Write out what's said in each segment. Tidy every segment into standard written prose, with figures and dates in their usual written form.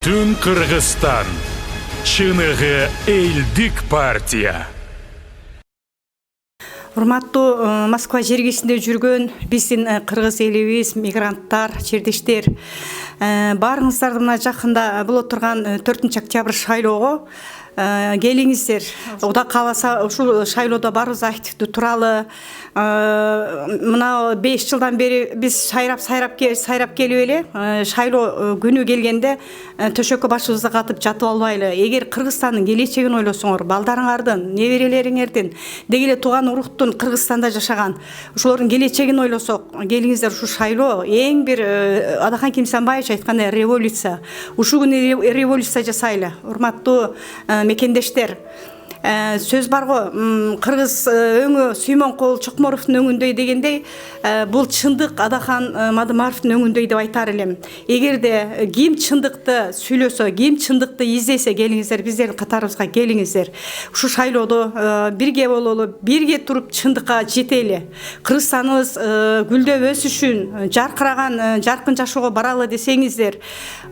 Бүтін Қырғызстан. Чыныгы элдик партия. Урматтуу Москва жергесинде жүргөн биздин кыргыз элибиз, мигранттар, чердештер, баарыңыздарды мына жакында болуп турган 4 октябрь шайлоого келиңиздер. Уда кааласа ушул шайлоодо баарыбыз активдүү туралы. Мына 5 жылдан бери биз сайрап келип эле шайлоо күнү келгенде төшөккө башыбызды катып жатып албайлы. Эгер Кыргызстандын келечегин ойлосоңор, балдарыңардын, неберелериңердин, деги эле тууган уруктун Кыргызстанда жашаган ошолордун келечегин ойлосок, келиңиздер ушу шайлоо эң бир Адакан Кимсанбаевич айткандай революция. Ушул күнү революция жасайлы. Урматтуу мекендештер, сөз барго, Кыргыз өңү Сүймөнкул Чокморовдун өңүндөй дегендей, бул чындык Адакан Мадымаровдун өңүндөй деп айтар элем. Эгерде ким чындыкты сүйлөсө, ким чындыкты издесе, келиңиздер, биздердин катарыбызга келиңиздер. Ушу шайлоодо бирге бололу, бирге туруп чындыкка жетели. Кыргызстаныбыз гүлдөп өсүшүн, жаркыраган, жаркын жашоого баралы десеңиздер,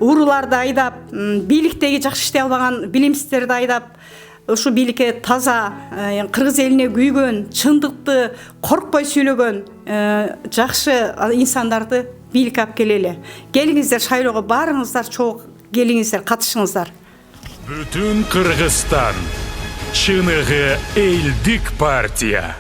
ууруларды айдап, бийликтеги жакшы иштей албаган билимсиздерди айдап, ушу бийликке таза, кыргыз элине күйгөн, чындыкты коркпой сүйлөгөн жакшы инсандарды бийликке алып келели. Келиңиздер, шайлоого баарыңыздар чогуу келиңиздер, катышыңыздар. Бүтүн Кыргызстан. Чыныгы элдик партия.